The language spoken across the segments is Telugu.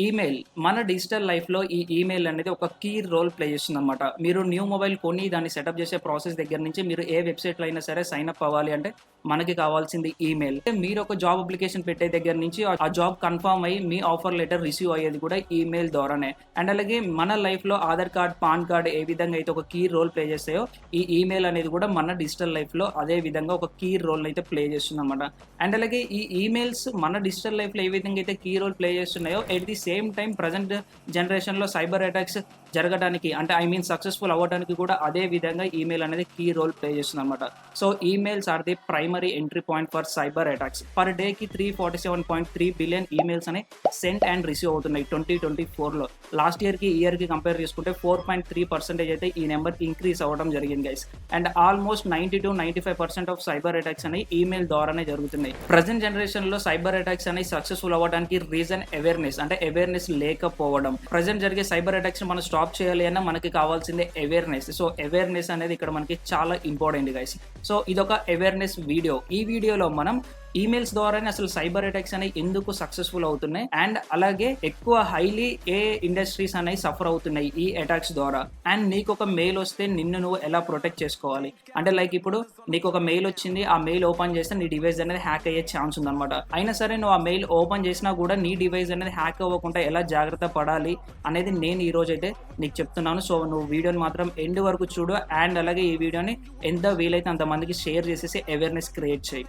ఈమెయిల్ మన డిజిటల్ లైఫ్‌లో ఈ ఈమెయిల్ అనేది ఒక కీ రోల్ ప్లే చేస్తుందనమాట. మీరు న్యూ మొబైల్ కొని దాన్ని సెటప్ చేసే ప్రాసెస్ దగ్గర నుంచి మీరు ఏ వెబ్‌సైట్‌లో అయినా సరే సైన్ అప్ అవ్వాలి అంటే మనకి కావాల్సింది ఈమెయిల్. మీరు ఒక జాబ్ అప్లికేషన్ పెట్టే దగ్గర నుంచి ఆ జాబ్ కన్ఫర్మ్ అయ్యి మీ ఆఫర్ లెటర్ రిసీవ్ అయ్యేది కూడా ఈమెయిల్ ద్వారానే. అండ్ అలాగే మన లైఫ్‌లో ఆధార్ కార్డ్, పాన్ కార్డ్ ఏ విధంగా అయితే ఒక కీ రోల్ ప్లే చేస్తాయో ఈ ఈమెయిల్ అనేది కూడా మన డిజిటల్ లైఫ్‌లో అదే విధంగా ఒక కీ రోల్‌ని అయితే ప్లే చేస్తుందనమాట. అండ్ అలాగే ఈ ఈమెయిల్స్ మన డిజిటల్ లైఫ్‌లో ఏ విధంగా అయితే కీ రోల్ ప్లే చేస్తున్నాయో at the same time present జనరేషన్‌లో సైబర్ అటాక్స్ జరగడానికి అంటే సక్సెస్‌ఫుల్ అవ్వడానికి కూడా అదే విధంగా ఈమెయిల్ అనేది కీ రోల్ ప్లే చేస్తుందనమాట. So emails are the primary entry point for cyber attacks. Per డేకి 347.3 బిలియన్ ఈమెయిల్స్ అనేవి సెండ్ అండ్ రిసీవ్ అవుతున్నాయి 2024లో. లాస్ట్ ఇయర్‌కి ఈ ఇయర్‌కి కంపేర్ చేసుకుంటే 4.3% అయితే ఈ నెంబర్ ఇంక్రీజ్ అవ్వడం జరిగింది guys. And almost 90-95% of cyber attacks అనేవి ఈమెయిల్ ద్వారానే జరుగుతున్నాయి. ప్రజెంట్ జనరేషన్‌లో సైబర్ అటాక్స్ అనేవి సక్సెస్‌ఫుల్ అవ్వడానికి రీజన్ అవేర్నెస్, అంటే అవేర్నెస్ లేకపోవడం. ప్రజెంట్ జరిగే సైబర్ అటాక్స్ మనం స్టాప్ చేయాలి అన్న మనకి కావాల్సిందే అవేర్నెస్. సో అవేర్నెస్ అనేది ఇక్కడ మనకి చాలా ఇంపార్టెంట్ గైస్. సో ఇదొక అవేర్నెస్ వీడియో. ఈ వీడియోలో మనం ఈమెయిల్స్ ద్వారానే అసలు సైబర్ అటాక్స్ అనేవి ఎందుకు సక్సెస్ఫుల్ అవుతున్నాయి అండ్ అలాగే ఎక్కువ హైలీ ఏ ఇండస్ట్రీస్ అనేవి సఫర్ అవుతున్నాయి ఈ అటాక్స్ ద్వారా. అండ్ నీకు ఒక మెయిల్ వస్తే నిన్ను నువ్వు ఎలా ప్రొటెక్ట్ చేసుకోవాలి అంటే లైక్ ఇప్పుడు నీకు ఒక మెయిల్ వచ్చింది, ఆ మెయిల్ ఓపెన్ చేస్తే నీ డివైస్ అనేది హ్యాక్ అయ్యే ఛాన్స్ ఉందన్నమాట. అయినా సరే నువ్వు ఆ మెయిల్ ఓపెన్ చేసినా కూడా నీ డివైస్ అనేది హ్యాక్ అవ్వకుండా ఎలా జాగ్రత్త పడాలి అనేది నేను ఈ రోజు అయితే నీకు చెప్తున్నాను. సో నువ్వు వీడియోని మాత్రం ఎండ్ వరకు చూడు అండ్ అలాగే ఈ వీడియోని ఎంత వీలైతే అంతమందికి షేర్ చేసేసి అవేర్నెస్ క్రియేట్ చేయి.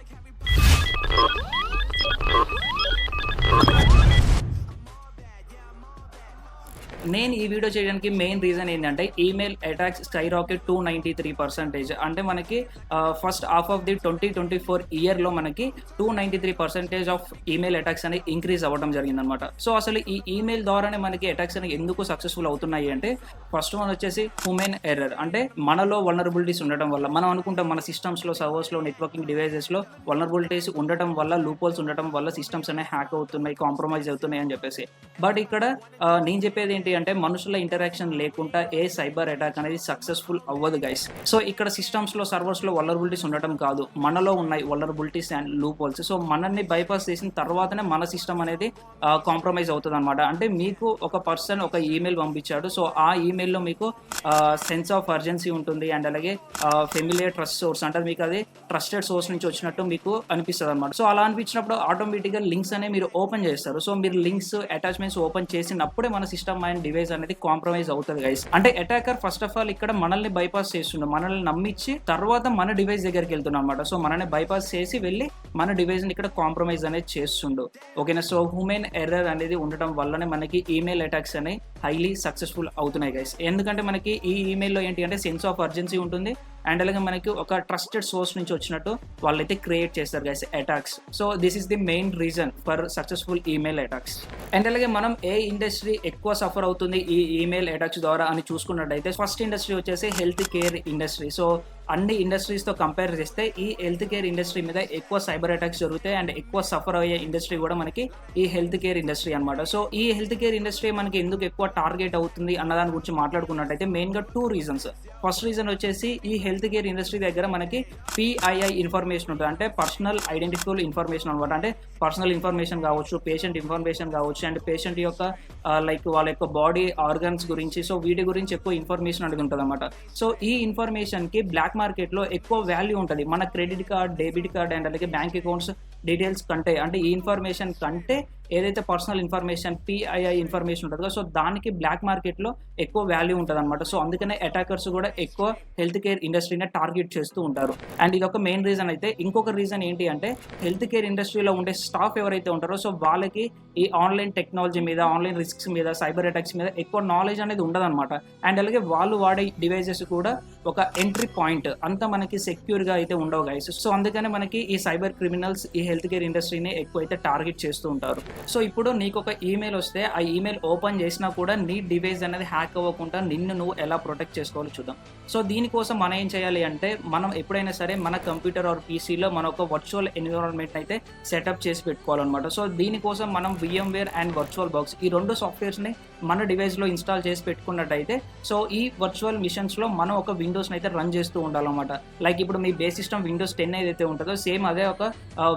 నేను ఈ వీడియో చేయడానికి మెయిన్ రీజన్ ఏంటంటే ఈమెయిల్ అటాక్స్ స్కై రాకెట్ 293%. అంటే మనకి ఫస్ట్ హాఫ్ ఆఫ్ ది 2024 ఇయర్లో మనకి 293% ఆఫ్ ఈమెయిల్ అటాక్స్ అనేవి ఇంక్రీజ్ అవ్వడం జరిగిందనమాట. సో అసలు ఈ ఈమెయిల్ ద్వారానే మనకి అటాక్స్ అనేవి ఎందుకు సక్సెస్ఫుల్ అవుతున్నాయి అంటే ఫస్ట్ వన్ వచ్చేసి హ్యూమన్ ఎర్రర్. అంటే మనలో వల్నరబిలిటీస్ ఉండటం వల్ల మనం అనుకుంటాం మన సిస్టమ్స్లో, సర్వర్స్లో, నెట్వర్కింగ్ డివైజెస్లో వల్నరబిలిటీస్ ఉండటం వల్ల, లూపోల్స్ ఉండటం వల్ల సిస్టమ్స్ అనేవి హ్యాక్ అవుతున్నాయి, కాంప్రమైజ్ అవుతున్నాయి అని చెప్పేసి. బట్ ఇక్కడ నేను చెప్పేది ఏంటి అంటే మనుషుల ఇంటరాక్షన్ లేకుండా ఏ సైబర్ అటాక్ అనేది సక్సెస్ఫుల్ అవ్వదు గైస్. సో ఇక్కడ సిస్టమ్స్ లో, సర్వర్స్ లో వల్నరబిలిటీస్ ఉండటం కాదు, మనలో ఉన్నాయి vulnerabilities and loop holes. So మనల్ని బైపాస్ చేసిన తర్వాతనే మన సిస్టమ్ అనేది కాంప్రమైజ్ అవుతుంది అనమాట. అంటే మీకు ఒక పర్సన్ ఒక ఈమెయిల్ పంపించాడు, సో ఆ ఈమెయిల్లో మీకు సెన్స్ ఆఫ్ అర్జెన్సీ ఉంటుంది అండ్ అలాగే ఫెమిలియర్ ట్రస్ట్ సోర్స్ అంటే మీకు అది ట్రస్టెడ్ సోర్స్ నుంచి వచ్చినట్టు మీకు అనిపిస్తుంది అనమాట. సో అలా అనిపించినప్పుడు ఆటోమేటిక్గా లింక్స్ అనేవి మీరు ఓపెన్ చేస్తారు. సో మీరు లింక్స్, అటాచ్మెంట్స్ ఓపెన్ చేసినప్పుడే మన సిస్టమ్ అండ్ డివైస్ అనేది కాంప్రమైజ్ అవుతుంది గైస్. అంటే అటాకర్ ఫస్ట్ ఆఫ్ ఆల్ ఇక్కడ మనల్ని బైపాస్ చేస్తుండే, మనల్ని నమ్మించి తర్వాత మన డివైస్ దగ్గరికి వెళ్తున్నాం అనమాట. సో మనల్ని బైపాస్ చేసి వెళ్ళి మన డివైస్ ని ఇక్కడ కాంప్రమైజ్ అనేది చేస్తుండు. ఓకేనా. సో హ్యూమన్ ఎర్రర్ అనేది ఉండటం వల్లనే మనకి ఈమెయిల్ అటాక్స్ అనేవి హైలీ సక్సెస్ఫుల్ అవుతున్నాయి గైస్. ఎందుకంటే మనకి ఈ ఈమెయిల్లో ఏంటి అంటే సెన్స్ ఆఫ్ అర్జెన్సీ ఉంటుంది అండ్ అలాగే మనకి ఒక ట్రస్టెడ్ సోర్స్ నుంచి వచ్చినట్టు వాళ్ళైతే క్రియేట్ చేస్తారు guys attacks. So this is the main reason for successful email attacks. And అలాగే మనం ఏ ఇండస్ట్రీ ఎక్కువ సఫర్ అవుతుంది ఈ ఈమెయిల్ అటాక్స్ ద్వారా అని చూసుకున్నట్టయితే ఫస్ట్ ఇండస్ట్రీ వచ్చేసి హెల్త్ కేర్ ఇండస్ట్రీ. సో అన్ని ఇండస్ట్రీస్తో కంపేర్ చేస్తే ఈ హెల్త్ కేర్ ఇండస్ట్రీ మీద ఎక్కువ సైబర్ అటాక్స్ జరుగుతాయి అండ్ ఎక్కువ సఫర్ అయ్యే ఇండస్ట్రీ కూడా మనకి ఈ హెల్త్ కేర్ ఇండస్ట్రీ అనమాట. సో ఈ హెల్త్ కేర్ ఇండస్ట్రీ మనకి ఎందుకు ఎక్కువ టార్గెట్ అవుతుంది అన్న దాని గురించి మాట్లాడుకున్నట్టయితే మెయిన్గా 2 రీజన్స్. ఫస్ట్ రీజన్ వచ్చేసి ఈ హెల్త్ కేర్ ఇండస్ట్రీ దగ్గర మనకి PII ఇన్ఫర్మేషన్ ఉంటుంది, అంటే పర్సనల్ ఐడెంటిఫికబుల్ ఇన్ఫర్మేషన్ అనమాట. అంటే పర్సనల్ ఇన్ఫర్మేషన్ కావచ్చు, పేషెంట్ ఇన్ఫర్మేషన్ కావచ్చు అండ్ పేషెంట్ యొక్క లైక్ వాళ్ళ యొక్క బాడీ ఆర్గన్స్ గురించి, సో వీటి గురించి ఎక్కువ ఇన్ఫర్మేషన్ అనేది ఉంటుంది అనమాట. సో ఈ ఇన్ఫర్మేషన్కి బ్లాక్ మార్కెట్లో ఎక్కువ వాల్యూ ఉంటుంది మన credit card, debit card and అలాగే బ్యాంక్ అకౌంట్స్ డీటెయిల్స్ కంటే. అంటే ఈ ఇన్ఫర్మేషన్ కంటే ఏదైతే పర్సనల్ ఇన్ఫర్మేషన్ PII ఇన్ఫర్మేషన్ ఉంటుందో సో దానికి బ్లాక్ మార్కెట్లో ఎక్కువ వాల్యూ ఉంటుంది అనమాట. సో అందుకనే అటాకర్స్ కూడా ఎక్కువ హెల్త్ కేర్ ఇండస్ట్రీని టార్గెట్ చేస్తూ ఉంటారు. అండ్ ఇది ఒక మెయిన్ రీజన్ అయితే ఇంకొక రీజన్ ఏంటి అంటే హెల్త్ కేర్ ఇండస్ట్రీలో ఉండే స్టాఫ్ ఎవరైతే ఉంటారో సో వాళ్ళకి ఈ ఆన్లైన్ టెక్నాలజీ మీద, ఆన్లైన్ రిస్క్స్ మీద, సైబర్ అటాక్స్ మీద ఎక్కువ నాలెడ్జ్ అనేది ఉండదన్నమాట. అండ్ అలాగే వాళ్ళు వాడే డివైజెస్ కూడా ఒక ఎంట్రీ పాయింట్ అంతా మనకి సెక్యూర్గా అయితే ఉండవు గైస్. సో అందుకనే మనకి ఈ సైబర్ క్రిమినల్స్ ఈ హెల్త్ కేర్ ఇండస్ట్రీని ఎక్కువ అయితే టార్గెట్ చేస్తూ ఉంటారు. సో ఇప్పుడు నీకు ఒక ఈమెయిల్ వస్తే ఆ ఈమెయిల్ ఓపెన్ చేసినా కూడా నీ డివైస్ అనేది హ్యాక్ అవ్వకుండా నిన్ను నువ్వు ఎలా ప్రొటెక్ట్ చేసుకోవాలో చూద్దాం. సో దీనికోసం మనం ఏం చేయాలి అంటే మనం ఎప్పుడైనా సరే మన కంప్యూటర్ ఆర్ పీసీలో మన ఒక వర్చువల్ ఎన్విరాన్మెంట్ అయితే సెటప్ చేసి పెట్టుకోవాలన్నమాట. సో దీనికోసం మనం VMware అండ్ వర్చువల్ బాక్స్ ఈ 2 సాఫ్ట్వేర్స్ని మన డివైస్లో ఇన్స్టాల్ చేసి పెట్టుకున్నట్టయితే సో ఈ వర్చువల్ మిషన్స్లో మనం ఒక విండోస్ని అయితే రన్ చేస్తూ ఉండాలన్నమాట. లైక్ ఇప్పుడు మీ బేస్ సిస్టమ్ Windows 10 ఏదైతే ఉంటుందో సేమ్ అదే ఒక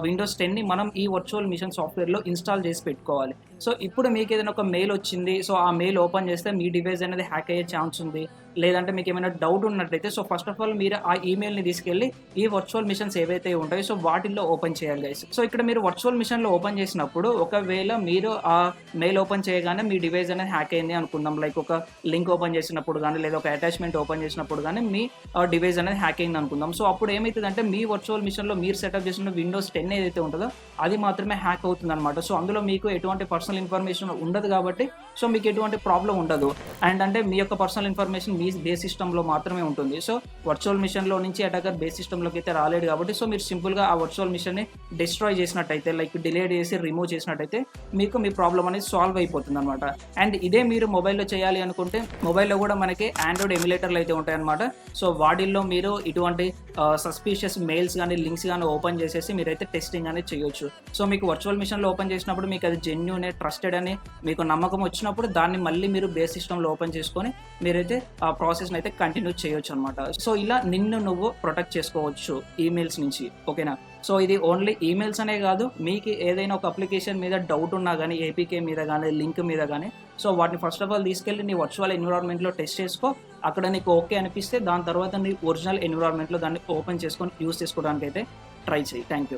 Windows 10ని మనం ఈ వర్చువల్ మిషన్ సాఫ్ట్వేర్లో ఇన్స్టాల్ చేసి పెట్టుకోవాలి. సో ఇప్పుడు మీకు ఏదైనా ఒక మెయిల్ వచ్చింది. సో ఆ మెయిల్ ఓపెన్ చేస్తే మీ డివైస్ అనేది హ్యాక్ అయ్యే ఛాన్స్ ఉంది. లేదంటే మీకు ఏమైనా డౌట్ ఉన్నట్టయితే సో ఫస్ట్ ఆఫ్ ఆల్ మీరు ఆ ఈమెయిల్‌ని తీసుకెళ్ళి ఈ వర్చువల్ మిషన్స్ ఏవైతే ఉంటాయో సో వాటిల్లో ఓపెన్ చేయాలి గైస్. సో ఇక్కడ మీరు వర్చువల్ మిషన్‌లో ఓపెన్ చేసినప్పుడు ఒకవేళ మీరు ఆ మెయిల్ ఓపెన్ చేయగానే మీ డివైస్ అనేది హ్యాక్ అయింది అనుకుందాం. లైక్ ఒక లింక్ ఓపెన్ చేసినప్పుడు గానీ, లేదా ఒక అటాచ్‌మెంట్ ఓపెన్ చేసినప్పుడు గానీ మీ డివైస్ అనేది హ్యాక్ అయింది అనుకుందాం. సో అప్పుడు ఏమైతదంటే మీ వర్చువల్ మిషన్‌లో మీరు సెటప్ చేసిన విండోస్ 10 ఏదైతే ఉంటదో అది మాత్రమే హ్యాక్ అవుతుందన్నమాట. సో అందులో మీకు ఎటువంటి పర్సనల్ ఇన్ఫర్మేషన్ ఉండదు కాబట్టి సో మీకు ఎటువంటి ప్రాబ్లమ్ ఉండదు. అండ్ అంటే మీ యొక్క పర్సనల్ ఇన్ఫర్మేషన్ మీ బేస్ సిస్టమ్‌లో మాత్రమే ఉంటుంది. సో వర్చువల్ మిషన్‌లో నుంచి అటాకర్ బేస్ సిస్టమ్‌లోకి అయితే రాలేడు కాబట్టి సో మీరు సింపుల్‌గా ఆ వర్చువల్ మిషన్‌ని డిస్ట్రాయ్ చేసినట్టయితే లైక్ డిలీట్ చేసి రిమూవ్ చేసినట్టయితే మీకు మీ ప్రాబ్లమ్ అనేది సాల్వ్ అయిపోతుందన్నమాట. అండ్ ఇదే మీరు మొబైల్‌లో చేయాలి అనుకుంటే మొబైల్‌లో కూడా మనకి ఆండ్రాయిడ్ ఎమ్యులేటర్లు అయితే ఉంటాయన్నమాట. సో వాటిల్లో మీరు ఇటువంటి సస్పీషియస్ మెయిల్స్ గానీ, లింక్స్ గానీ ఓపెన్ చేసేసి మీరైతే టెస్టింగ్ అనేది చేయొచ్చు. సో మీకు వర్చువల్ మిషన్‌లో ఓపెన్ చేసినప్పుడు మీకు అది జెన్యూనే, ట్రస్టెడ్ అని మీకు నమ్మకం వచ్చినప్పుడు దాన్ని మళ్ళీ మీరు బేస్ సిస్టమ్‌లో ఓపెన్ చేసుకొని మీరైతే ఆ ప్రాసెస్‌ని అయితే కంటిన్యూ చేయొచ్చు అనమాట. సో ఇలా నిన్ను నువ్వు ప్రొటెక్ట్ చేసుకోవచ్చు ఈమెయిల్స్ నుంచి. ఓకేనా? సో ఇది ఓన్లీ ఈమెయిల్స్ అనే కాదు, మీకు ఏదైనా ఒక అప్లికేషన్ మీద డౌట్ ఉన్నా గానీ, ఏపీకే మీద గానీ, లింక్ మీద గానీ సో వాటిని ఫస్ట్ ఆఫ్ ఆల్ తీసుకెళ్ళి నీ వర్చువల్ ఎన్విరాన్మెంట్‌లో టెస్ట్ చేసుకో. అక్కడ నీకు ఓకే అనిపిస్తే దాని తర్వాత నీ ఒరిజినల్ ఎన్విరాన్మెంట్‌లో దాన్ని ఓపెన్ చేసుకొని యూజ్ చేసుకోవడానికైతే ట్రై చెయ్యి. Thank you.